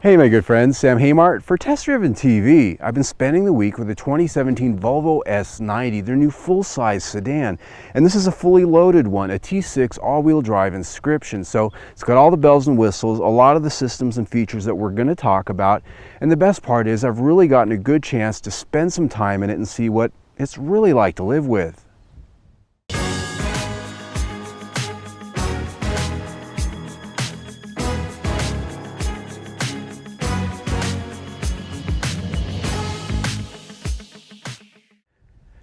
Hey my good friends, Sam Haymart for Test Driven TV. I've been spending the week with the 2017 Volvo S90, their new full-size sedan. And this is a fully loaded one, a T6 all-wheel drive Inscription. So it's got all the bells and whistles, a lot of the systems and features that we're going to talk about. And the best part is I've really gotten a good chance to spend some time in it and see what it's really like to live with.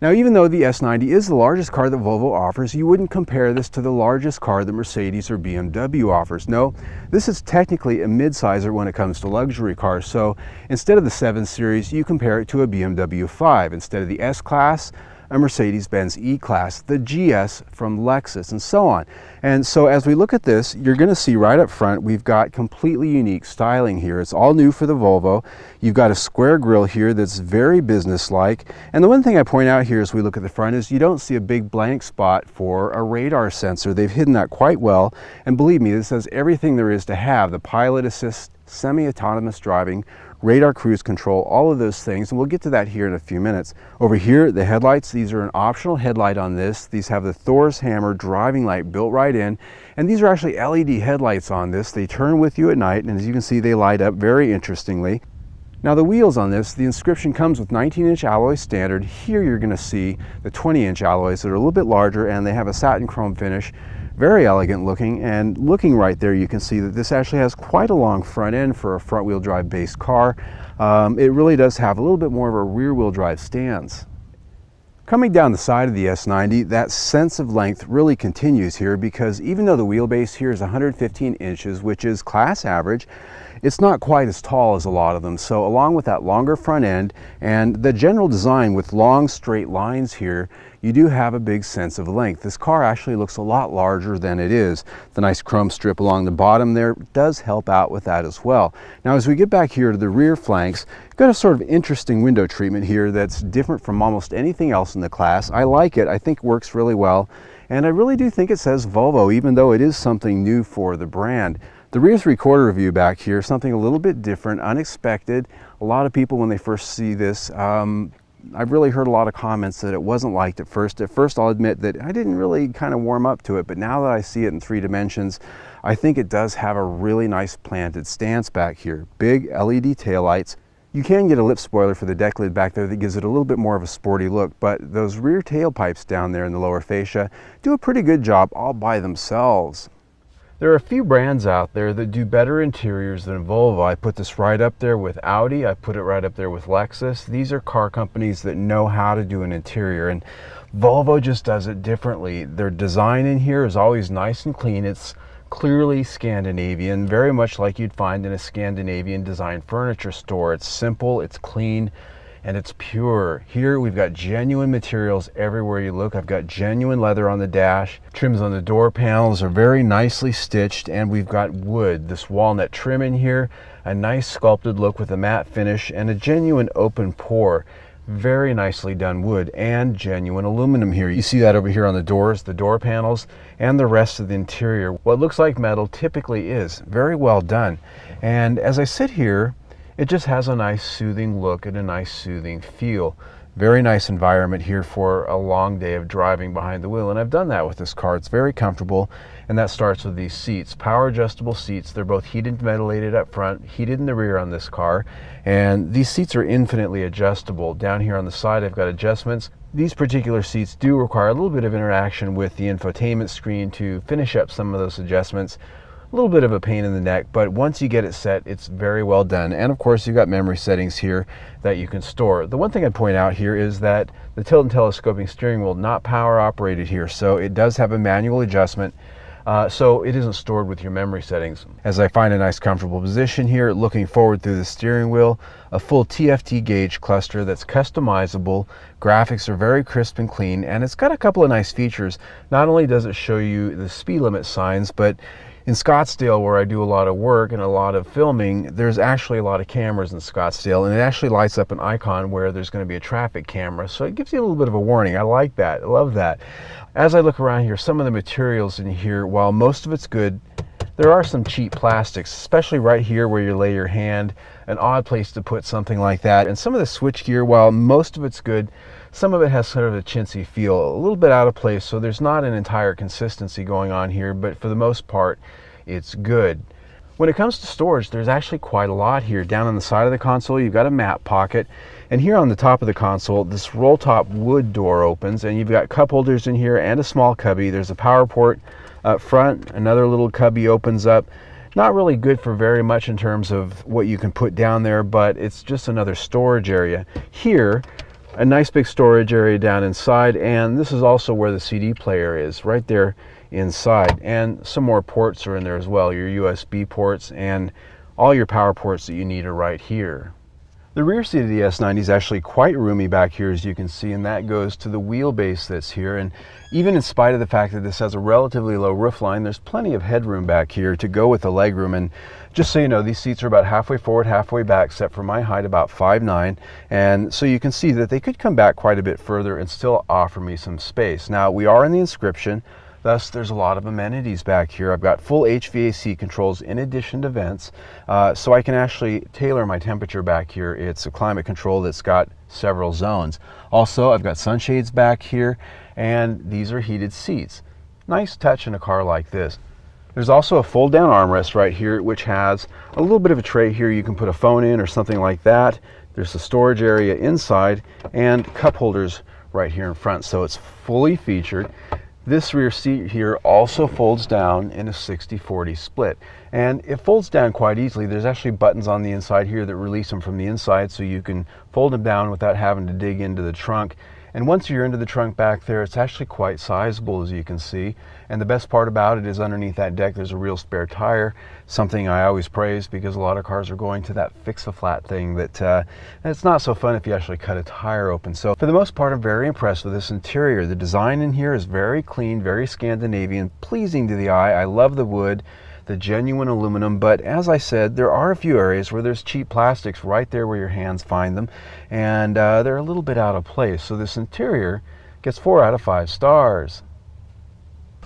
Now, even though the S90 is the largest car that Volvo offers, you wouldn't compare this to the largest car that Mercedes or BMW offers. No, this is technically a midsizer when it comes to luxury cars. So instead of the 7 Series, you compare it to a BMW 5. Instead of the S-Class, a Mercedes-Benz E-Class, the GS from Lexus, and so on. And so as we look at this, you're going to see right up front, we've got completely unique styling here. It's all new for the Volvo. You've got a square grille here that's very business-like. And the one thing I point out here as we look at the front is you don't see a big blank spot for a radar sensor. They've hidden that quite well. And believe me, this has everything there is to have: the pilot assist, semi-autonomous driving, radar cruise control, all of those things, and we'll get to that here in a few minutes. Over here, the headlights, these are an optional headlight on this. These have the Thor's hammer driving light built right in, and these are actually LED headlights on this. They turn with you at night, and as you can see, they light up very interestingly. Now the wheels on this, the Inscription comes with 19-inch alloy standard. Here you're going to see the 20-inch alloys that are a little bit larger, and they have a satin chrome finish. Very elegant looking, and looking right there you can see that this actually has quite a long front end for a front-wheel drive based car. It really does have a little bit more of a rear-wheel drive stance. Coming down the side of the S90, that sense of length really continues here, because even though the wheelbase here is 115 inches, which is class average, it's not quite as tall as a lot of them. So along with that longer front end and the general design with long straight lines here, you do have a big sense of length. This car actually looks a lot larger than it is. The nice chrome strip along the bottom there does help out with that as well. Now as we get back here to the rear flanks, you've got a sort of interesting window treatment here that's different from almost anything else in the class. I like it. I think it works really well. And I really do think it says Volvo, even though it is something new for the brand. The rear 3/4 view back here, something a little bit different, unexpected. A lot of people, when they first see this, I've really heard a lot of comments that it wasn't liked at first. At first, I'll admit that I didn't really kind of warm up to it, but now that I see it in 3 dimensions, I think it does have a really nice planted stance back here. Big LED taillights. You can get a lip spoiler for the deck lid back there that gives it a little bit more of a sporty look, but those rear tailpipes down there in the lower fascia do a pretty good job all by themselves. There are a few brands out there that do better interiors than Volvo. I put this right up there with Audi. I put it right up there with Lexus. These are car companies that know how to do an interior, and Volvo just does it differently. Their design in here is always nice and clean. It's clearly Scandinavian, very much like you'd find in a Scandinavian design furniture store. It's simple, it's clean, and it's pure. Here we've got genuine materials everywhere you look. I've got genuine leather on the dash. Trims on the door panels are very nicely stitched, and we've got wood. This walnut trim in here, a nice sculpted look with a matte finish and a genuine open pore. Very nicely done wood and genuine aluminum here. You see that over here on the doors, the door panels, and the rest of the interior. What looks like metal typically is. Very well done. And as I sit here, it just has a nice soothing look and a nice soothing feel. Very nice environment here for a long day of driving behind the wheel, and I've done that with this car. It's very comfortable, and that starts with these seats. Power adjustable seats. They're both heated and ventilated up front, heated in the rear on this car, and these seats are infinitely adjustable. Down here on the side I've got adjustments. These particular seats do require a little bit of interaction with the infotainment screen to finish up some of those adjustments. A little bit of a pain in the neck, but once you get it set, it's very well done. And of course, you've got memory settings here that you can store. The one thing I'd point out here is that the tilt and telescoping steering wheel, not power operated here, so it does have a manual adjustment, so it isn't stored with your memory settings. As I find a nice comfortable position here, looking forward through the steering wheel, a full TFT gauge cluster that's customizable. Graphics are very crisp and clean, and it's got a couple of nice features. Not only does it show you the speed limit signs, but in Scottsdale, where I do a lot of work and a lot of filming, there's actually a lot of cameras in Scottsdale, and it actually lights up an icon where there's going to be a traffic camera, so it gives you a little bit of a warning. I like that. I love that. As I look around here, some of the materials in here, while most of it's good, there are some cheap plastics, especially right here where you lay your hand, an odd place to put something like that. And some of the switch gear, while most of it's good, some of it has sort of a chintzy feel, a little bit out of place, so there's not an entire consistency going on here, but for the most part, it's good. When it comes to storage, there's actually quite a lot here. Down on the side of the console, you've got a map pocket, and here on the top of the console, this roll-top wood door opens, and you've got cup holders in here and a small cubby. There's a power port up front, another little cubby opens up. Not really good for very much in terms of what you can put down there, but it's just another storage area. Here, a nice big storage area down inside, and this is also where the CD player is, right there inside. And some more ports are in there as well, your USB ports, and all your power ports that you need are right here. The rear seat of the S90 is actually quite roomy back here, as you can see, and that goes to the wheelbase that's here. And even in spite of the fact that this has a relatively low roofline, there's plenty of headroom back here to go with the legroom. And just so you know, these seats are about halfway forward, halfway back, except for my height, about 5'9". And so you can see that they could come back quite a bit further and still offer me some space. Now, we are in the Inscription, thus there's a lot of amenities back here. I've got full HVAC controls in addition to vents, so I can actually tailor my temperature back here. It's a climate control that's got several zones. Also, I've got sunshades back here, and these are heated seats. Nice touch in a car like this. There's also a fold down armrest right here, which has a little bit of a tray here. You can put a phone in or something like that. There's a storage area inside and cup holders right here in front, so it's fully featured. This rear seat here also folds down in a 60-40 split, and it folds down quite easily. There's actually buttons on the inside here that release them from the inside, so you can fold them down without having to dig into the trunk. And once you're into the trunk back there, it's actually quite sizable, as you can see. And the best part about it is underneath that deck, there's a real spare tire, something I always praise because a lot of cars are going to that fix-a-flat thing that it's not so fun if you actually cut a tire open. So for the most part, I'm very impressed with this interior. The design in here is very clean, very Scandinavian, pleasing to the eye. I love the wood, the genuine aluminum, but as I said, there are a few areas where there's cheap plastics right there where your hands find them, and they're a little bit out of place. So this interior gets 4 out of 5 stars.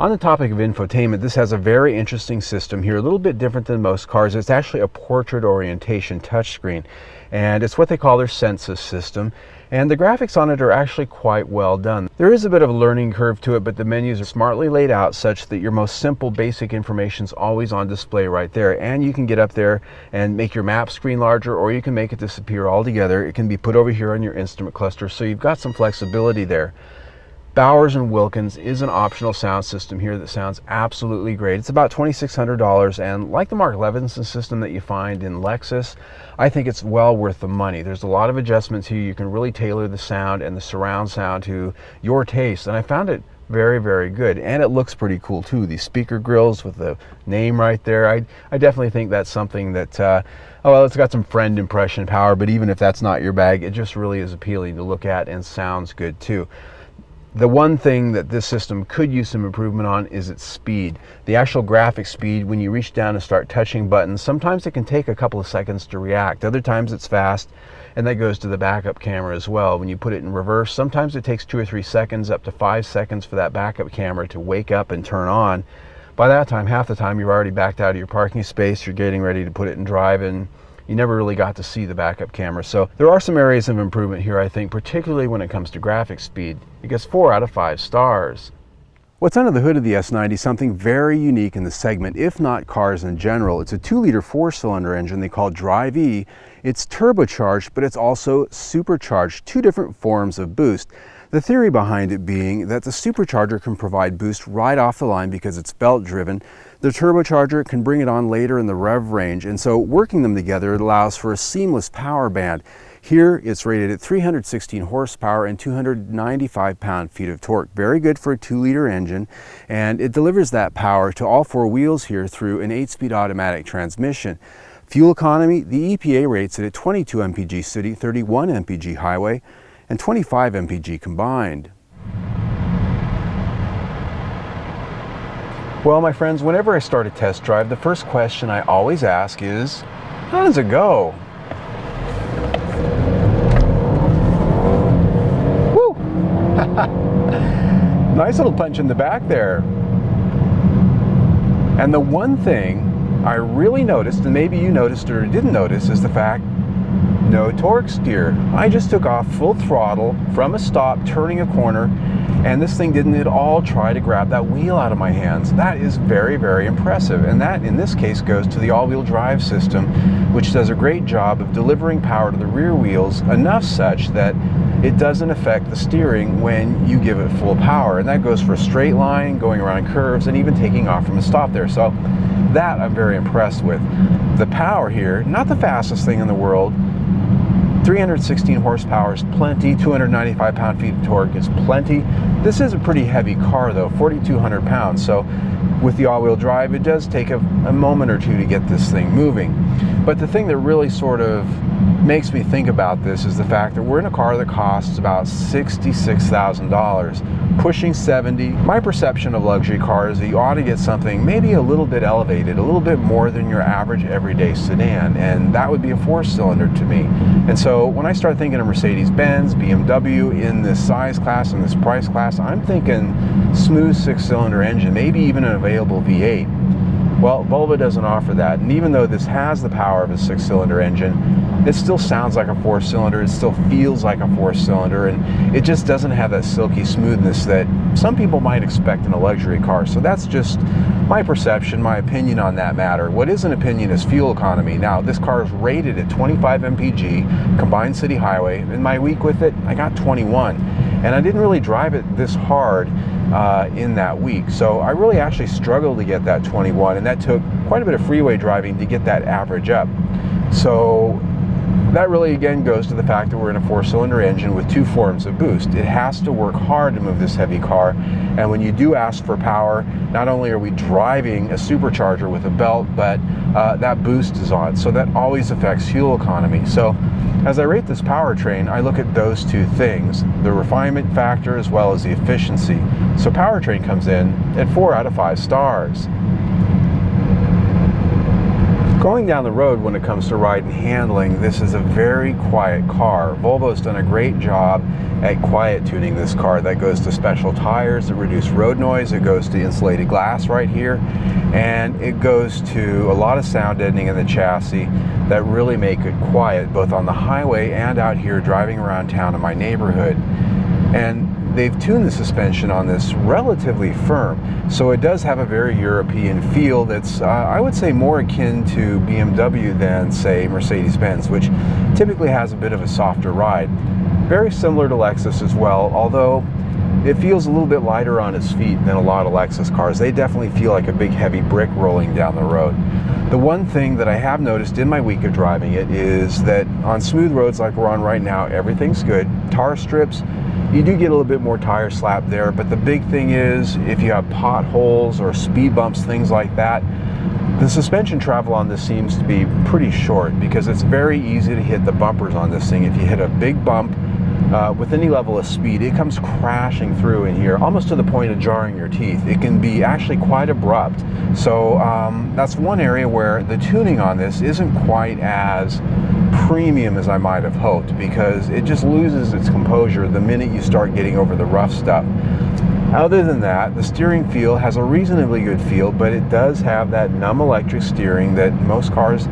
On the topic of infotainment, this has a very interesting system here, a little bit different than most cars. It's actually a portrait orientation touchscreen, and it's what they call their Sensus system. And the graphics on it are actually quite well done. There is a bit of a learning curve to it, but the menus are smartly laid out such that your most simple basic information is always on display right there. And you can get up there and make your map screen larger, or you can make it disappear altogether. It can be put over here on your instrument cluster, so you've got some flexibility there. Bowers & Wilkins is an optional sound system here that sounds absolutely great. It's about $2,600, and like the Mark Levinson system that you find in Lexus, I think it's well worth the money. There's a lot of adjustments here. You can really tailor the sound and the surround sound to your taste, and I found it very, very good. And it looks pretty cool too. These speaker grills with the name right there. I definitely think that's something that, oh well, it's got some friend impression power, but even if that's not your bag, it just really is appealing to look at and sounds good too. The one thing that this system could use some improvement on is its speed. The actual graphic speed, when you reach down and start touching buttons, sometimes it can take a couple of seconds to react. Other times it's fast, and that goes to the backup camera as well. When you put it in reverse, sometimes it takes 2 or 3 seconds, up to 5 seconds for that backup camera to wake up and turn on. By that time, half the time you're already backed out of your parking space, you're getting ready to put it in drive, and you never really got to see the backup camera. So there are some areas of improvement here, I think, particularly when it comes to graphic speed. It gets 4 out of 5 stars. What's under the hood of the S90 is something very unique in the segment, if not cars in general. It's a 2-liter 4-cylinder engine they call Drive-E. It's turbocharged, but it's also supercharged, 2 different forms of boost. The theory behind it being that the supercharger can provide boost right off the line because it's belt driven. The turbocharger can bring it on later in the rev range, and so working them together allows for a seamless power band. Here it's rated at 316 horsepower and 295 pound-feet of torque. Very good for a 2-liter engine, and it delivers that power to all 4 wheels here through an 8-speed automatic transmission. Fuel economy, the EPA rates it at 22 mpg city, 31 mpg highway, and 25 mpg combined. Well, my friends, whenever I start a test drive, the first question I always ask is, how does it go? Woo! Nice little punch in the back there. And the one thing I really noticed, and maybe you noticed or didn't notice, is the fact no torque steer. I just took off full throttle from a stop, turning a corner, and this thing didn't at all try to grab that wheel out of my hands. That is very, very impressive. And that, in this case, goes to the all-wheel drive system, which does a great job of delivering power to the rear wheels enough such that it doesn't affect the steering when you give it full power. And that goes for a straight line, going around curves, and even taking off from a stop there. So that I'm very impressed with. The power here, not the fastest thing in the world. 316 horsepower is plenty, 295 pound-feet of torque is plenty. This is a pretty heavy car though, 4,200 pounds, so with the all-wheel drive it does take a moment or two to get this thing moving. But the thing that really sort of makes me think about this is the fact that we're in a car that costs about $66,000, pushing 70. My perception of luxury cars is that you ought to get something maybe a little bit elevated, a little bit more than your average everyday sedan, and that would be a 4-cylinder to me. And so when I start thinking of Mercedes-Benz, BMW in this size class and this price class, I'm thinking smooth 6-cylinder engine, maybe even an available V8. Well, Volvo doesn't offer that, and even though this has the power of a 6-cylinder engine, it still sounds like a 4-cylinder, it still feels like a 4-cylinder, and it just doesn't have that silky smoothness that some people might expect in a luxury car. So that's just my perception, my opinion on that matter. What is an opinion is fuel economy. Now, this car is rated at 25 mpg, combined city highway. In my week with it, I got 21, and I didn't really drive it this hard in that week. So I really actually struggled to get that 21, and that took quite a bit of freeway driving to get that average up. So that really again goes to the fact that we're in a 4-cylinder engine with 2 forms of boost. It has to work hard to move this heavy car, and when you do ask for power, not only are we driving a supercharger with a belt, but that boost is on, so that always affects fuel economy. So as I rate this powertrain, I look at those two things, the refinement factor as well as the efficiency. So powertrain comes in at 4 out of 5 stars. Going down the road when it comes to ride and handling, this is a very quiet car. Volvo's done a great job at quiet tuning this car. That goes to special tires that reduce road noise, it goes to insulated glass right here, and it goes to a lot of sound deadening in the chassis that really make it quiet, both on the highway and out here driving around town in my neighborhood. And they've tuned the suspension on this relatively firm, so it does have a very European feel that's, I would say, more akin to BMW than, say, Mercedes-Benz, which typically has a bit of a softer ride. Very similar to Lexus as well, although it feels a little bit lighter on its feet than a lot of Lexus cars. They definitely feel like a big heavy brick rolling down the road. The one thing that I have noticed in my week of driving it is that on smooth roads like we're on right now, everything's good. Tar strips, you do get a little bit more tire slap there, but the big thing is if you have potholes or speed bumps, things like that, the suspension travel on this seems to be pretty short because it's very easy to hit the bumpers on this thing. If you hit a big bump with any level of speed, it comes crashing through in here, almost to the point of jarring your teeth. It can be actually quite abrupt. So that's one area where the tuning on this isn't quite as premium as I might have hoped, because it just loses its composure the minute you start getting over the rough stuff. Other than that, the steering feel has a reasonably good feel, but it does have that numb electric steering that most cars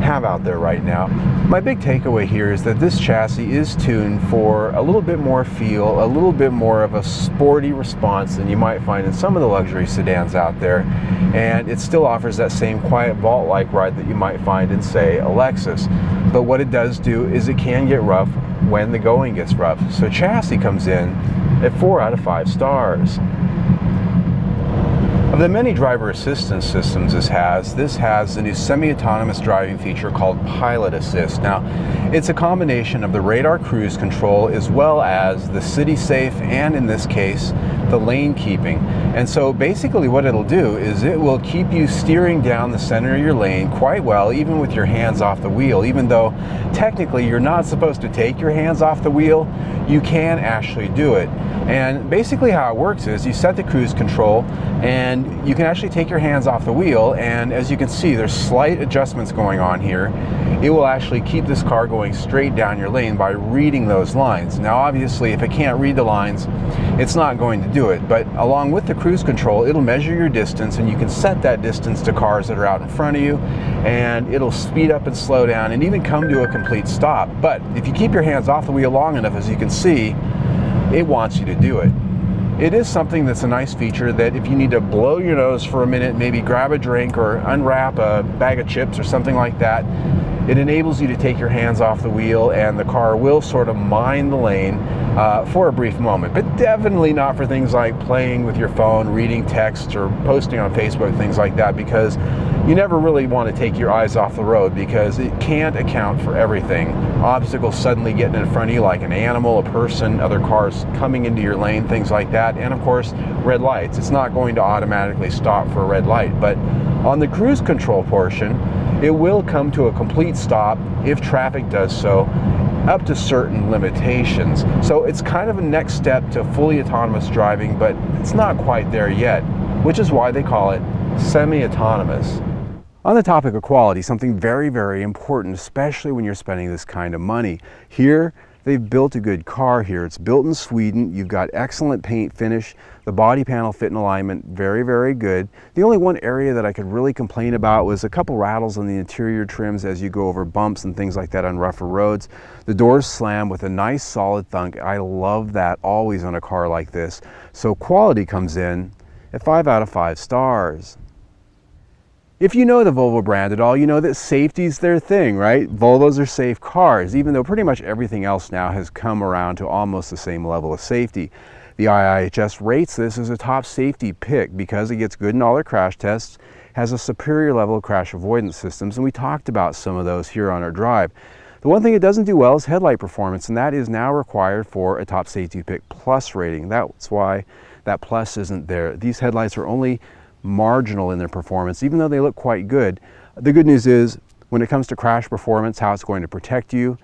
have out there right now. My big takeaway here is that this chassis is tuned for a little bit more feel, a little bit more of a sporty response than you might find in some of the luxury sedans out there, and it still offers that same quiet vault-like ride that you might find in, say, a Lexus. But what it does do is it can get rough when the going gets rough. So chassis comes in at 4 out of 5 stars. Of the many driver assistance systems this has the new semi-autonomous driving feature called Pilot Assist. Now, it's a combination of the radar cruise control as well as the city safe and, in this case, the lane keeping. And so basically what it'll do is it will keep you steering down the center of your lane quite well, even with your hands off the wheel. Even though technically you're not supposed to take your hands off the wheel, you can actually do it. And basically how it works is you set the cruise control and you can actually take your hands off the wheel, and as you can see, there's slight adjustments going on here. It will actually keep this car going straight down your lane by reading those lines. Now obviously if it can't read the lines, it's not going to do it, but along with the cruise control, it'll measure your distance, and you can set that distance to cars that are out in front of you, and it'll speed up and slow down and even come to a complete stop. But if you keep your hands off the wheel long enough, as you can see, it wants you to do it. It is something that's a nice feature that if you need to blow your nose for a minute, maybe grab a drink or unwrap a bag of chips or something like that, it enables you to take your hands off the wheel, and the car will sort of mind the lane for a brief moment, but definitely not for things like playing with your phone, reading text, or posting on Facebook, things like that, because you never really want to take your eyes off the road, because it can't account for everything. Obstacles suddenly getting in front of you, like an animal, a person, other cars coming into your lane, things like that, and of course red lights. It's not going to automatically stop for a red light, but on the cruise control portion, it will come to a complete stop if traffic does so, up to certain limitations. So it's kind of a next step to fully autonomous driving, but it's not quite there yet, which is why they call it semi-autonomous. On the topic of quality, something very, very important, especially when you're spending this kind of money. Here, they've built a good car here. It's built in Sweden. You've got excellent paint finish. The body panel fit and alignment, very, very good. The only one area that I could really complain about was a couple rattles on the interior trims as you go over bumps and things like that on rougher roads. The doors slam with a nice solid thunk. I love that always on a car like this. So quality comes in at 5 out of 5 stars. If you know the Volvo brand at all, you know that safety's their thing, right? Volvos are safe cars, even though pretty much everything else now has come around to almost the same level of safety. The IIHS rates this as a top safety pick because it gets good in all their crash tests, has a superior level of crash avoidance systems, and we talked about some of those here on our drive. The one thing it doesn't do well is headlight performance, and that is now required for a top safety pick plus rating. That's why that plus isn't there. These headlights are only marginal in their performance, even though they look quite good. The good news is, when it comes to crash performance, how it's going to protect you,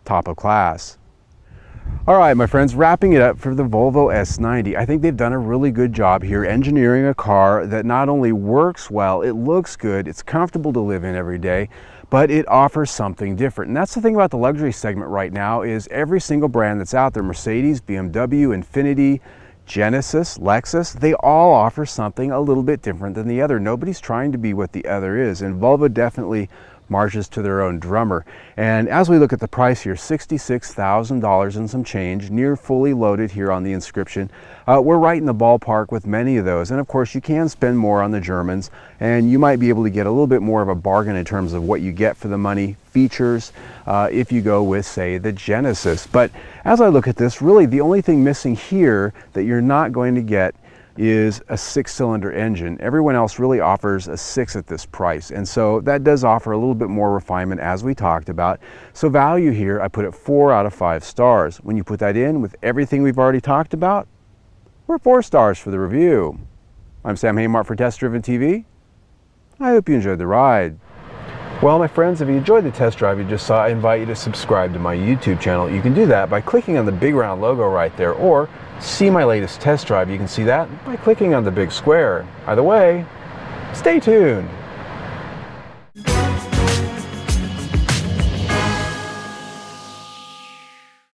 top of class. All right, my friends, wrapping it up for the Volvo S90. I think they've done a really good job here engineering a car that not only works well, it looks good, it's comfortable to live in every day, but it offers something different. And that's the thing about the luxury segment right now, is every single brand that's out there, Mercedes, BMW, Infiniti, Genesis, Lexus, they all offer something a little bit different than the other. Nobody's trying to be what the other is, and Volvo definitely marches to their own drummer. And as we look at the price here, $66,000 and some change, near fully loaded here on the Inscription. We're right in the ballpark with many of those. And of course, you can spend more on the Germans, and you might be able to get a little bit more of a bargain in terms of what you get for the money, features, if you go with, say, the Genesis. But as I look at this, really the only thing missing here that you're not going to get is a 6-cylinder engine. Everyone else really offers a 6 at this price, and so that does offer a little bit more refinement, as we talked about. So value here, I put it 4 out of 5 stars. When you put that in with everything we've already talked about, we're 4 stars for the review. I'm Sam Haymart for Test Driven TV. I hope you enjoyed the ride. Well, my friends, if you enjoyed the test drive you just saw, I invite you to subscribe to my YouTube channel. You can do that by clicking on the big round logo right there, or see my latest test drive. You can see that by clicking on the big square. Either way, stay tuned.